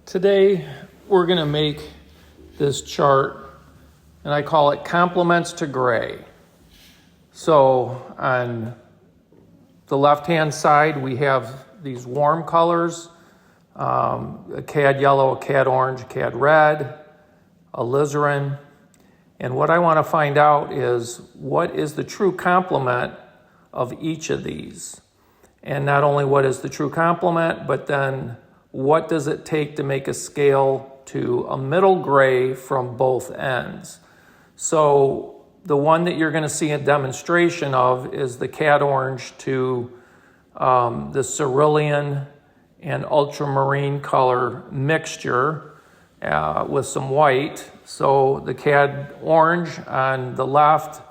Today, we're going to make this chart, and I call it complements to gray. So on the left-hand side, we have these warm colors, a cad yellow, a cad orange, a cad red, alizarin. And what I want to find out is what is the true complement of each of these. And not only what is the true complement, but then what does it take to make a scale to a middle gray from both ends? So the one that you're going to see a demonstration of is the cad orange to the cerulean and ultramarine color mixture with some white. So the cad orange on the left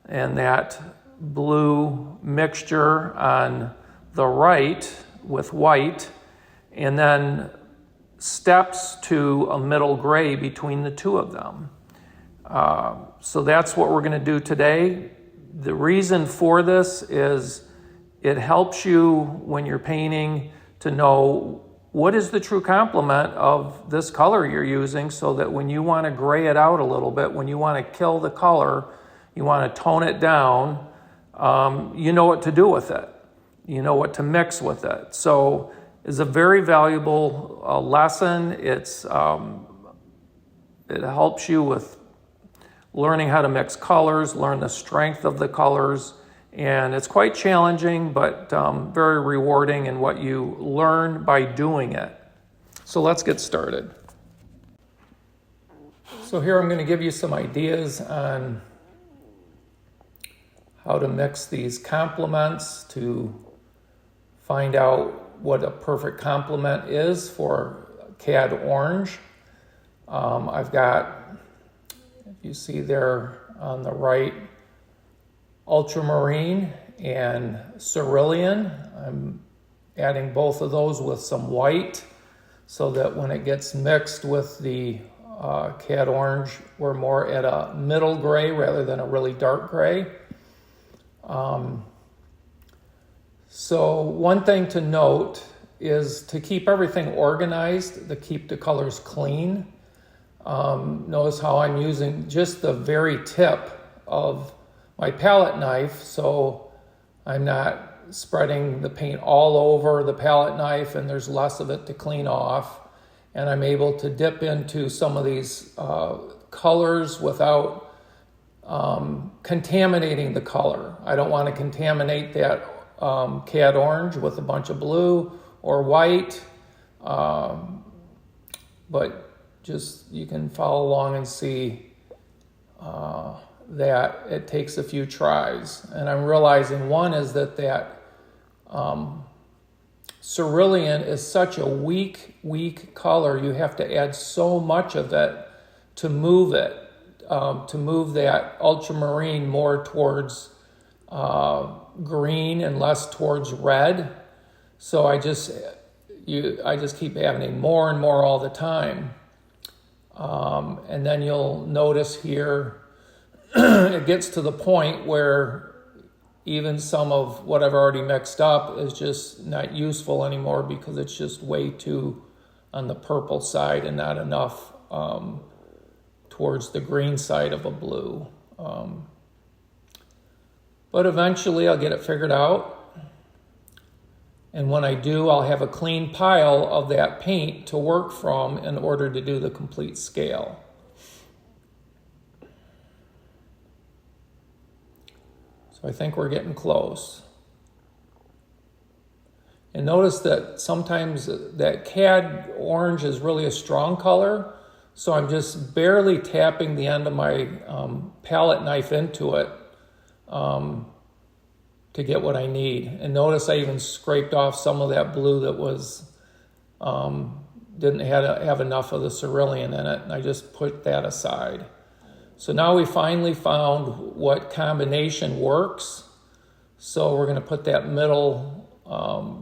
and that blue mixture on the right with white, and then steps to a middle gray between the two of them. So that's what we're going to do today. The reason for this is it helps you when you're painting to know what is the true complement of this color you're using, so that when you want to gray it out a little bit, when you want to kill the color, you want to tone it down, you know what to do with it. You know what to mix with it. So it's a very valuable lesson. It helps you with learning how to mix colors, learn the strength of the colors, and it's quite challenging, but very rewarding in what you learn by doing it. So let's get started. So here I'm going to give you some ideas on how to mix these complements to find out what a perfect complement is for cad orange. I've got, if you see there on the right, ultramarine and cerulean. I'm adding both of those with some white so that when it gets mixed with the cad orange, we're more at a middle gray rather than a really dark gray. So one thing to note is to keep everything organized, to keep the colors clean. Notice how I'm using just the very tip of my palette knife, so I'm not spreading the paint all over the palette knife and there's less of it to clean off. And I'm able to dip into some of these colors without contaminating the color. I don't want to contaminate that cad orange with a bunch of blue or white, but just you can follow along and see that it takes a few tries. And I'm realizing one is that cerulean is such a weak color. You have to add so much of it to move it, to move that ultramarine more towards green and less towards red. So I just keep adding more and more all the time. And then you'll notice here, it gets to the point where even some of what I've already mixed up is just not useful anymore because it's just way too on the purple side and not enough towards the green side of a blue. But eventually I'll get it figured out. And when I do, I'll have a clean pile of that paint to work from in order to do the complete scale. So I think we're getting close. And notice that sometimes that cad orange is really a strong color, so I'm just barely tapping the end of my palette knife into it to get what I need. And notice I even scraped off some of that blue that was didn't have enough of the cerulean in it, and I just put that aside. So now we finally found what combination works. So we're going to put that middle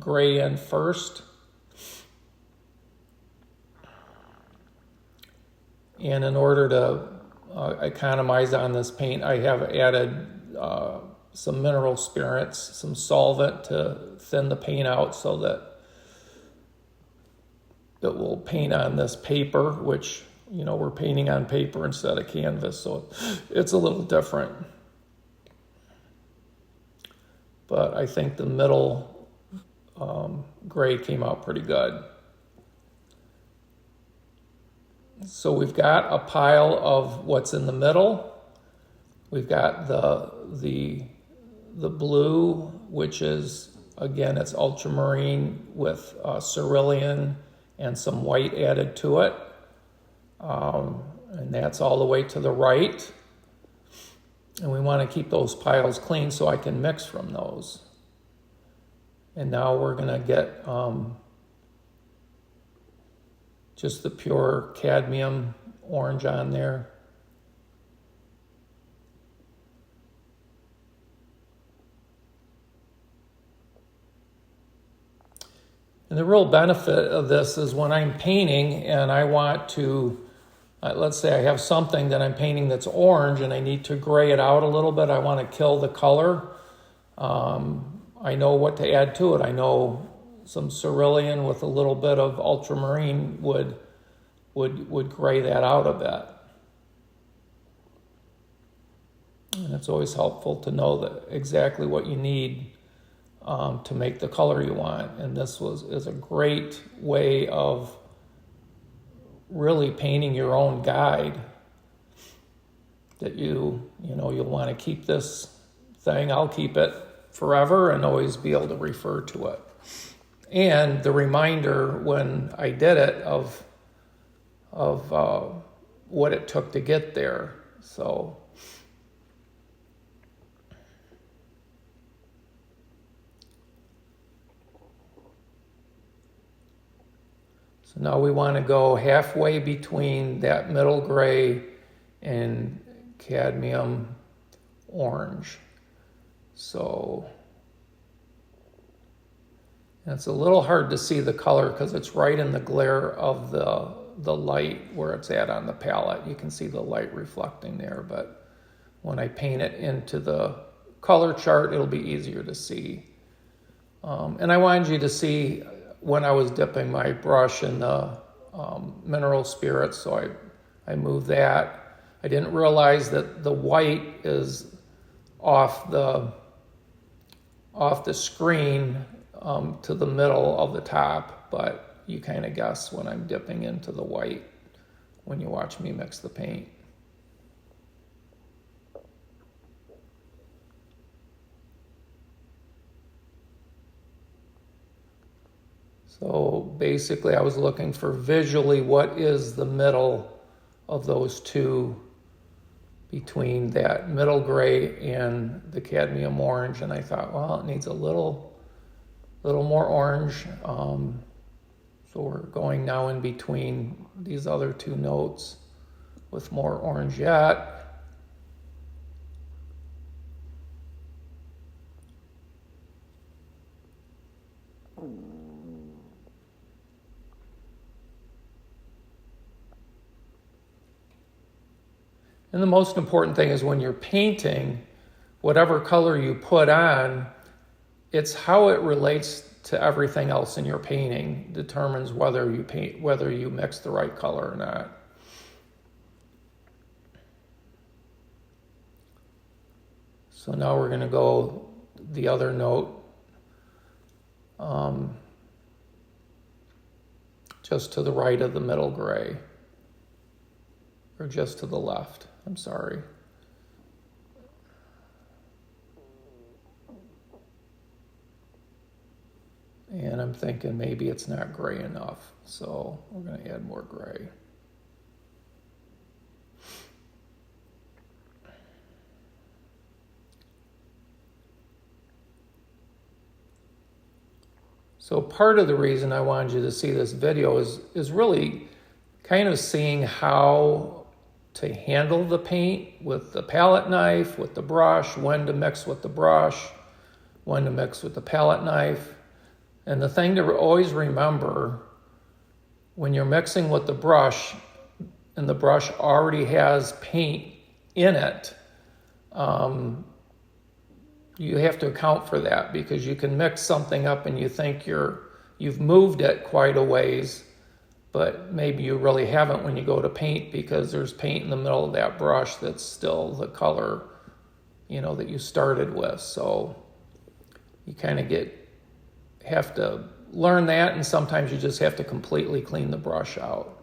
gray in first. And in order to economize on this paint, I have added some mineral spirits, some solvent to thin the paint out so that it will paint on this paper, which, we're painting on paper instead of canvas, so it's a little different. But I think the middle gray came out pretty good. So we've got a pile of what's in the middle. We've got the blue, which is, again, it's ultramarine with cerulean and some white added to it. And that's all the way to the right. And we want to keep those piles clean so I can mix from those. And now we're going to get just the pure cadmium orange on there. And the real benefit of this is when I'm painting and I want to, let's say I have something that I'm painting that's orange and I need to gray it out a little bit. I want to kill the color. I know what to add to it. I know some cerulean with a little bit of ultramarine would gray that out a bit. And it's always helpful to know that exactly what you need to make the color you want. And this is a great way of really painting your own guide that you'll want to keep this thing. I'll keep it forever and always be able to refer to it. And the reminder when I did it of what it took to get there. So now we want to go halfway between that middle gray and cadmium orange. So it's a little hard to see the color because it's right in the glare of the light where it's at on the palette. You can see the light reflecting there, but when I paint it into the color chart, it'll be easier to see. And I wanted you to see when I was dipping my brush in the mineral spirits, so I moved that. I didn't realize that the white is off the screen to the middle of the top, but you kind of guess when I'm dipping into the white when you watch me mix the paint. So basically I was looking for visually what is the middle of those two between that middle gray and the cadmium orange, and I thought, well, it needs a little more orange. So we're going now in between these other two notes with more orange yet. And the most important thing is when you're painting, whatever color you put on, it's how it relates to everything else in your painting determines whether you mix the right color or not. So now we're going to go the other note, just to the right of the middle gray, or just to the left. I'm sorry. And I'm thinking maybe it's not gray enough, so we're going to add more gray. So part of the reason I wanted you to see this video is really kind of seeing how to handle the paint with the palette knife, with the brush, when to mix with the brush, when to mix with the palette knife. And the thing to always remember, when you're mixing with the brush, and the brush already has paint in it, you have to account for that, because you can mix something up and you think you've moved it quite a ways, but maybe you really haven't when you go to paint, because there's paint in the middle of that brush that's still the color, that you started with. So you kind of have to learn that, and sometimes you just have to completely clean the brush out.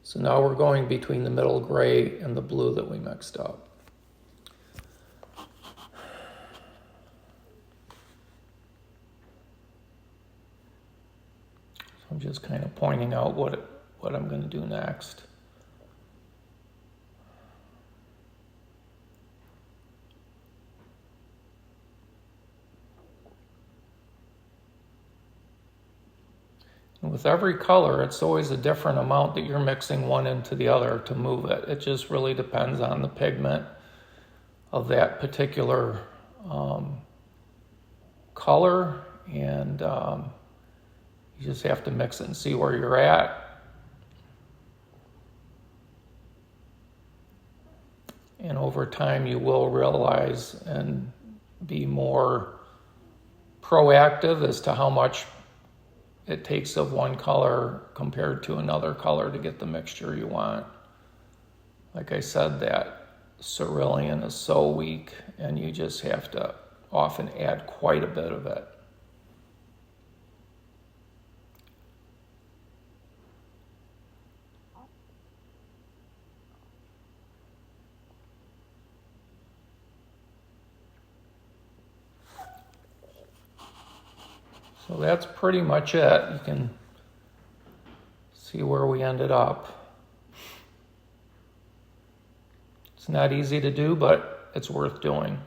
So now we're going between the middle gray and the blue that we mixed up. So I'm just kind of pointing out what I'm going to do next. And with every color, it's always a different amount that you're mixing one into the other to move it. It just really depends on the pigment of that particular color, and you just have to mix it and see where you're at. And over time, you will realize and be more proactive as to how much it takes of one color compared to another color to get the mixture you want. Like I said, that cerulean is so weak, and you just have to often add quite a bit of it. So that's pretty much it. You can see where we ended up. It's not easy to do, but it's worth doing.